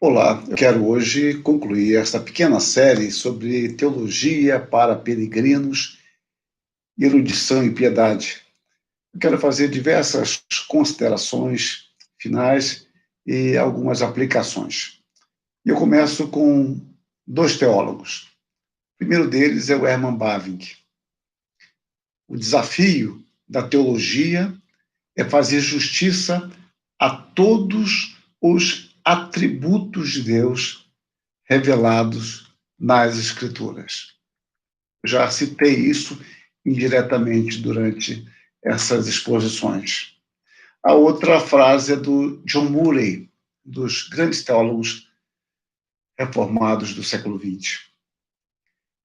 Olá, eu quero hoje concluir esta pequena série sobre teologia para peregrinos, erudição e piedade. Eu quero fazer diversas considerações finais e algumas aplicações. E eu começo com dois teólogos. O primeiro deles é o Herman Bavinck. O desafio da teologia é fazer justiça a todos os atributos de Deus revelados nas Escrituras. Já citei isso indiretamente durante essas exposições. A outra frase é do John Murray, dos grandes teólogos reformados do século XX.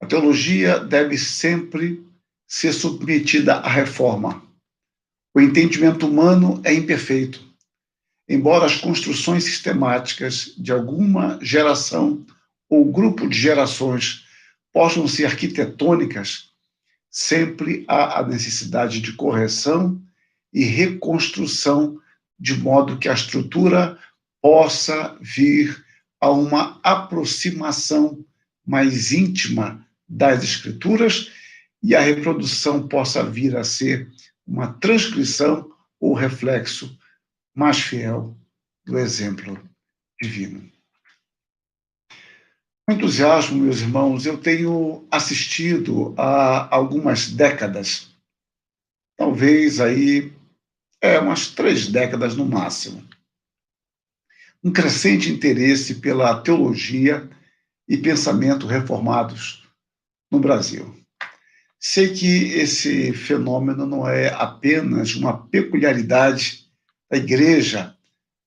A teologia deve sempre ser submetida à reforma. O entendimento humano é imperfeito, embora as construções sistemáticas de alguma geração ou grupo de gerações possam ser arquitetônicas, sempre há a necessidade de correção e reconstrução, de modo que a estrutura possa vir a uma aproximação mais íntima das Escrituras e a reprodução possa vir a ser uma transcrição ou reflexo mais fiel do exemplo divino. Com entusiasmo, meus irmãos, eu tenho assistido há algumas décadas, talvez aí, umas 3 décadas no máximo, um crescente interesse pela teologia e pensamento reformados no Brasil. Sei que esse fenômeno não é apenas uma peculiaridade da igreja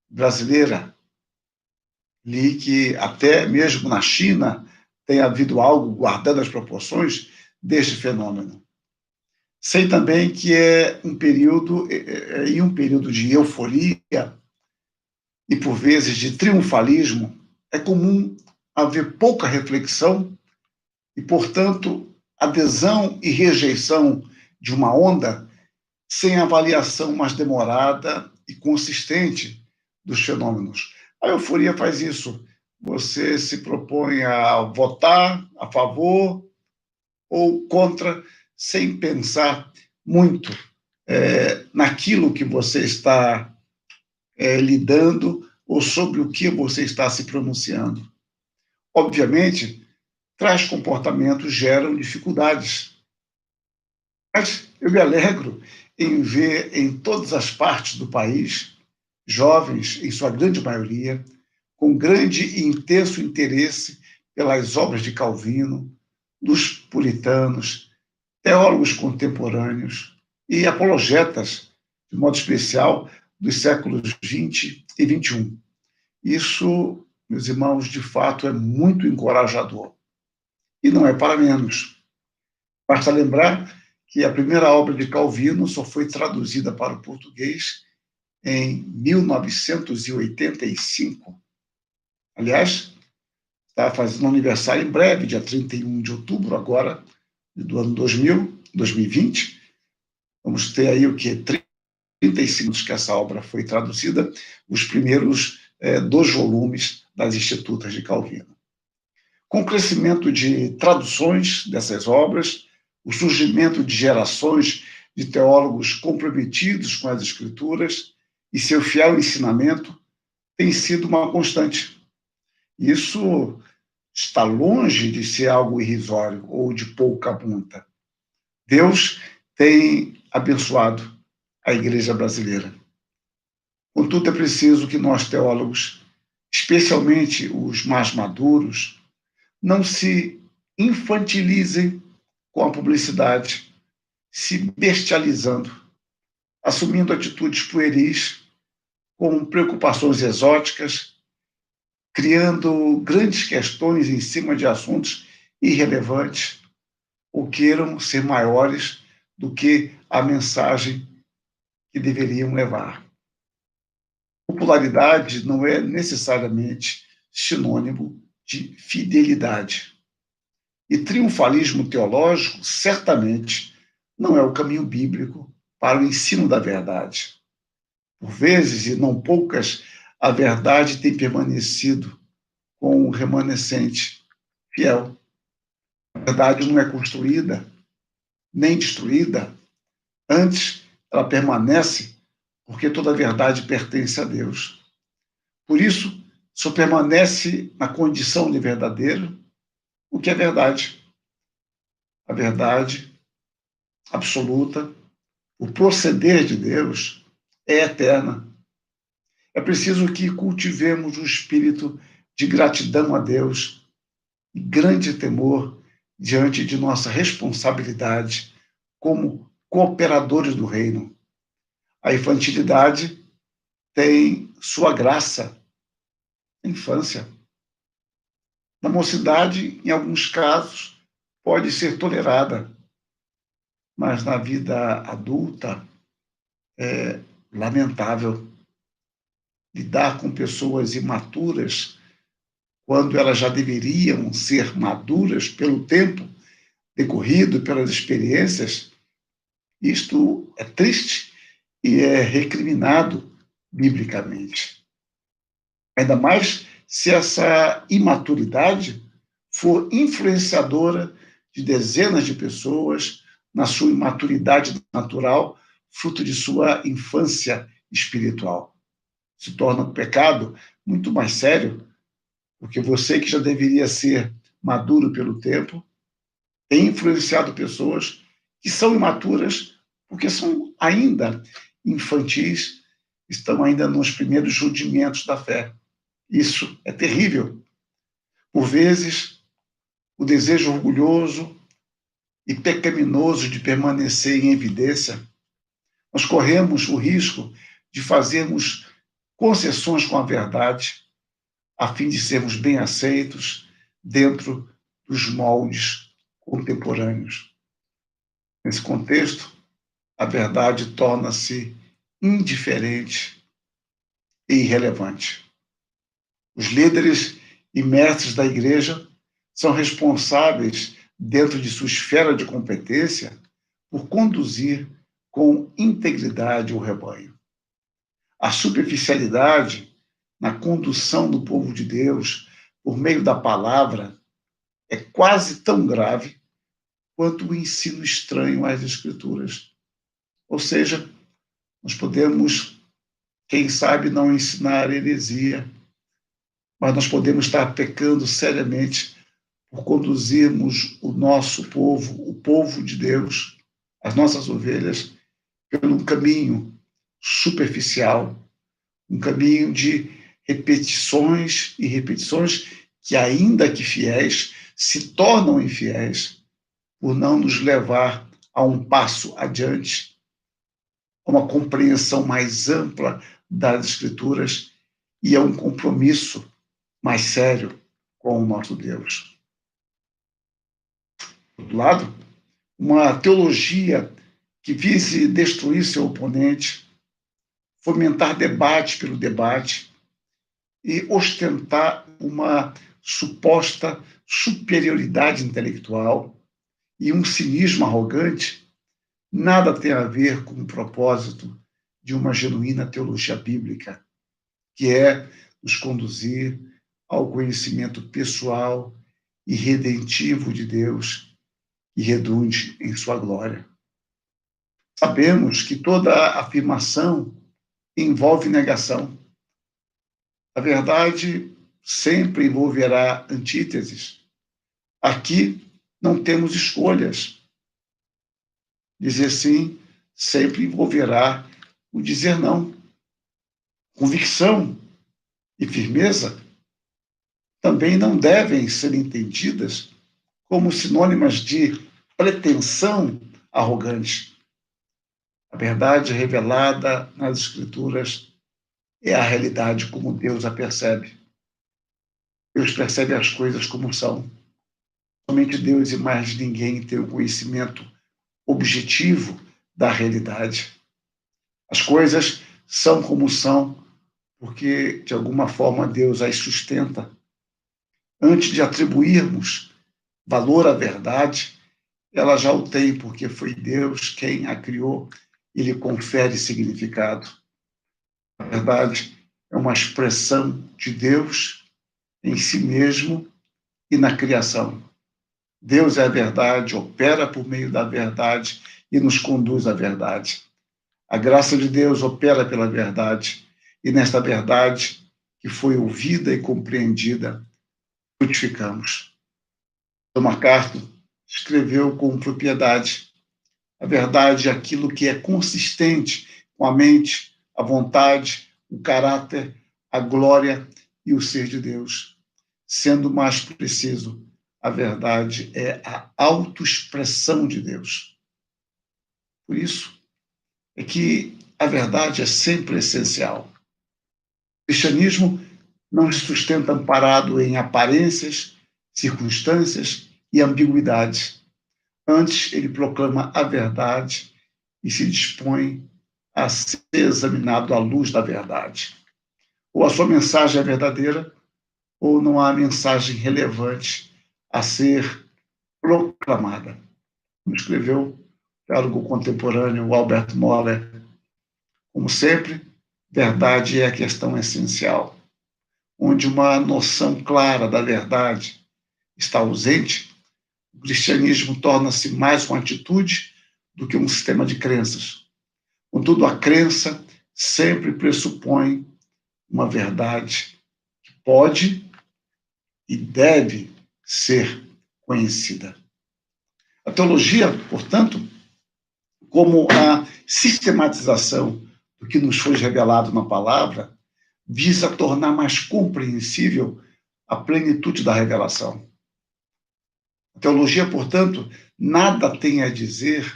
brasileira. Li que até mesmo na China tem havido algo guardando as proporções deste fenômeno. Sei também que é um período de euforia e por vezes de triunfalismo, é comum haver pouca reflexão e, portanto, adesão e rejeição de uma onda sem avaliação mais demorada e consistente dos fenômenos. A euforia faz isso. Você se propõe a votar a favor ou contra, sem pensar muito naquilo que você está lidando ou sobre o que você está se pronunciando. Obviamente, tais comportamentos geram dificuldades. Mas eu me alegro em ver em todas as partes do país jovens, em sua grande maioria, com grande e intenso interesse pelas obras de Calvino, dos puritanos, teólogos contemporâneos e apologetas, de modo especial, dos séculos XX e XXI. Isso, meus irmãos, de fato é muito encorajador. E não é para menos. Basta lembrar que a primeira obra de Calvino só foi traduzida para o português em 1985. Aliás, está fazendo aniversário em breve, dia 31 de outubro, agora, do ano 2020. Vamos ter aí o que? 35 anos que essa obra foi traduzida, os primeiros 2 volumes das Institutas de Calvino. Com o crescimento de traduções dessas obras, o surgimento de gerações de teólogos comprometidos com as Escrituras e seu fiel ensinamento tem sido uma constante. Isso está longe de ser algo irrisório ou de pouca monta. Deus tem abençoado a igreja brasileira. Contudo, é preciso que nós, teólogos, especialmente os mais maduros, não se infantilizem com a publicidade, se bestializando, assumindo atitudes pueris, com preocupações exóticas, criando grandes questões em cima de assuntos irrelevantes, ou queiram ser maiores do que a mensagem que deveriam levar. Popularidade não é necessariamente sinônimo de fidelidade. E triunfalismo teológico, certamente, não é o caminho bíblico para o ensino da verdade. Por vezes, e não poucas, a verdade tem permanecido com o remanescente fiel. A verdade não é construída nem destruída, antes ela permanece porque toda a verdade pertence a Deus. Por isso, só permanece na condição de verdadeiro o que é verdade. A verdade absoluta, o proceder de Deus é eterna. É preciso que cultivemos o espírito de gratidão a Deus e grande temor diante de nossa responsabilidade como cooperadores do reino. A infantilidade tem sua graça na infância. Na mocidade, em alguns casos, pode ser tolerada, mas na vida adulta é lamentável lidar com pessoas imaturas quando elas já deveriam ser maduras pelo tempo decorrido, pelas experiências. Isto é triste e é recriminado biblicamente. Ainda mais se essa imaturidade for influenciadora de dezenas de pessoas na sua imaturidade natural, fruto de sua infância espiritual. Se torna um pecado muito mais sério, porque você que já deveria ser maduro pelo tempo, tem influenciado pessoas que são imaturas porque são ainda infantis, estão ainda nos primeiros rudimentos da fé. Isso é terrível. Por vezes, o desejo orgulhoso e pecaminoso de permanecer em evidência, nós corremos o risco de fazermos concessões com a verdade, a fim de sermos bem aceitos dentro dos moldes contemporâneos. Nesse contexto, a verdade torna-se indiferente e irrelevante. Os líderes e mestres da igreja são responsáveis, dentro de sua esfera de competência, por conduzir com integridade o rebanho. A superficialidade na condução do povo de Deus por meio da palavra é quase tão grave quanto o ensino estranho às Escrituras. Ou seja, nós podemos, quem sabe, não ensinar heresia, mas nós podemos estar pecando seriamente por conduzirmos o nosso povo, o povo de Deus, as nossas ovelhas, pelo caminho superficial, um caminho de repetições e repetições que, ainda que fiéis, se tornam infiéis por não nos levar a um passo adiante, a uma compreensão mais ampla das Escrituras e a um compromisso mais sério com o nosso Deus. Do outro lado, uma teologia que vise destruir seu oponente, fomentar debate pelo debate e ostentar uma suposta superioridade intelectual e um cinismo arrogante, nada tem a ver com o propósito de uma genuína teologia bíblica, que é nos conduzir ao conhecimento pessoal e redentivo de Deus e redunde em sua glória. Sabemos que toda afirmação envolve negação. A verdade sempre envolverá antíteses. Aqui não temos escolhas. Dizer sim sempre envolverá o dizer não. Convicção e firmeza também não devem ser entendidas como sinônimas de pretensão arrogante. A verdade revelada nas Escrituras é a realidade como Deus a percebe. Deus percebe as coisas como são. Somente Deus e mais ninguém tem o conhecimento objetivo da realidade. As coisas são como são porque, de alguma forma, Deus as sustenta. Antes de atribuirmos valor à verdade, ela já o tem, porque foi Deus quem a criou e lhe confere significado. A verdade é uma expressão de Deus em si mesmo e na criação. Deus é a verdade, opera por meio da verdade e nos conduz à verdade. A graça de Deus opera pela verdade, e nesta verdade, que foi ouvida e compreendida, frutificamos. Thomas MacArthur escreveu com propriedade: a verdade é aquilo que é consistente com a mente, a vontade, o caráter, a glória e o ser de Deus. Sendo mais preciso, a verdade é a autoexpressão de Deus. Por isso é que a verdade é sempre essencial. O cristianismo não se sustenta amparado em aparências, circunstâncias e ambiguidades. Antes, ele proclama a verdade e se dispõe a ser examinado à luz da verdade. Ou a sua mensagem é verdadeira, ou não há mensagem relevante a ser proclamada. Como escreveu o teólogo contemporâneo Albert Moller. Como sempre, verdade é a questão essencial. Onde uma noção clara da verdade está ausente, o cristianismo torna-se mais uma atitude do que um sistema de crenças. Contudo, a crença sempre pressupõe uma verdade que pode e deve ser conhecida. A teologia, portanto, como a sistematização do que nos foi revelado na palavra, visa tornar mais compreensível a plenitude da revelação. A teologia, portanto, nada tem a dizer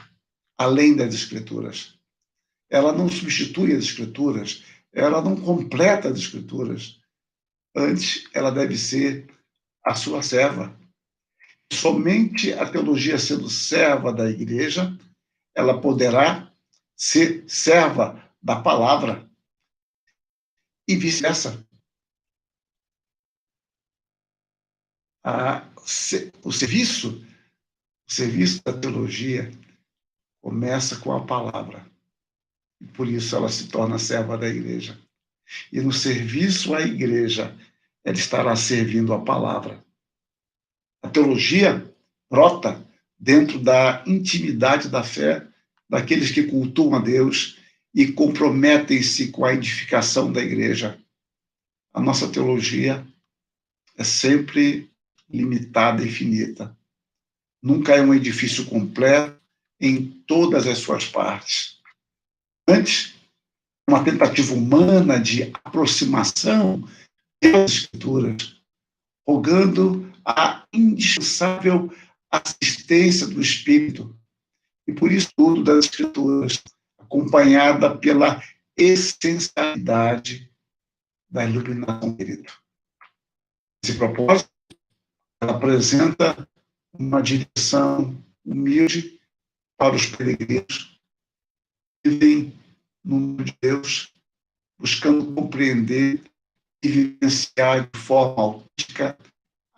além das Escrituras. Ela não substitui as Escrituras, ela não completa as Escrituras. Antes, ela deve ser a sua serva. Somente a teologia sendo serva da igreja, ela poderá ser serva da palavra e vice-versa. O serviço da teologia começa com a palavra. E por isso ela se torna serva da igreja. E no serviço à igreja, ela estará servindo a palavra. A teologia brota dentro da intimidade da fé daqueles que cultuam a Deus e comprometem-se com a edificação da igreja. A nossa teologia é sempre limitada e finita. Nunca é um edifício completo em todas as suas partes. Antes, uma tentativa humana de aproximação das Escrituras, rogando a indispensável assistência do Espírito, e por isso tudo das Escrituras, acompanhada pela essencialidade da iluminação do Espírito. Esse propósito, ela apresenta uma direção humilde para os peregrinos que vivem no mundo de Deus, buscando compreender e vivenciar de forma autêntica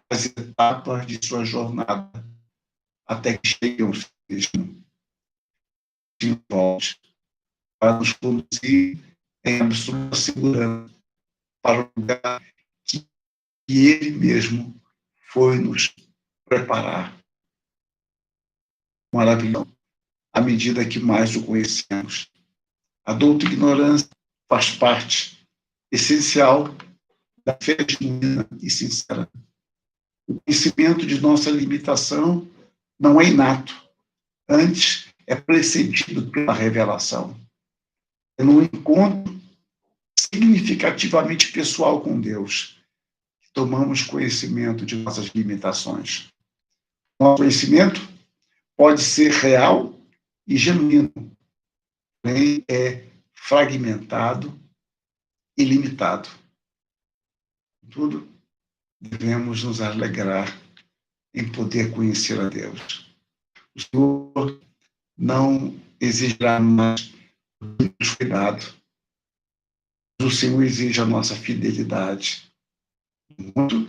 as etapas de sua jornada até que cheguem ao Cristo e volte para nos conduzir em absoluta segurança para o lugar que Ele mesmo foi nos preparar. Maravilhoso, à medida que mais o conhecemos. A douta ignorância faz parte essencial da fé genuína e sincera. O conhecimento de nossa limitação não é inato, antes é precedido pela revelação. É num encontro significativamente pessoal com Deus que tomamos conhecimento de nossas limitações. Nosso conhecimento pode ser real e genuíno, porém é fragmentado e limitado. Contudo, devemos nos alegrar em poder conhecer a Deus. O Senhor não exigirá mais do cuidado, mas o Senhor exige a nossa fidelidade no muito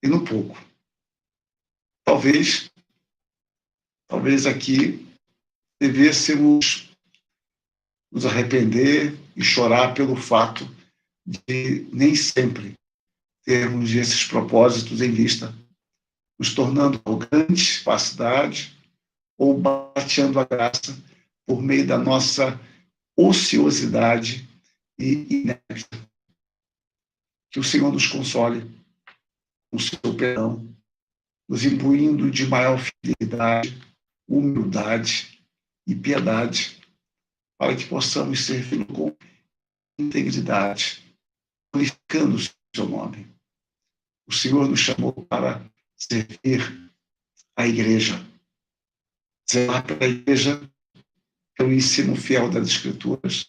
e no pouco. Talvez aqui devêssemos nos arrepender e chorar pelo fato de nem sempre termos esses propósitos em vista, nos tornando arrogantes, capacidade, ou bateando a graça por meio da nossa ociosidade e inépcia. Que o Senhor nos console com o seu perdão, nos imbuindo de maior fidelidade, humildade e piedade, para que possamos servir com integridade, glorificando o seu nome. O Senhor nos chamou para servir a igreja, zelar pela igreja, pelo ensino fiel das Escrituras,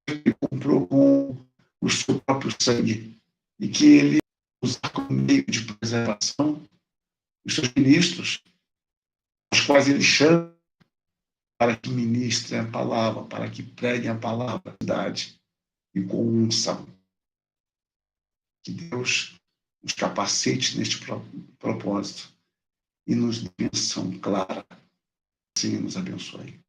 que comprou com o seu próprio sangue, e que ele usa como meio de preservação os seus ministros, os quais ele chama para que ministrem a palavra, para que preguem a palavra da verdade e com unção. Que Deus nos capacite neste propósito e nos dê bênção clara. Assim nos abençoe.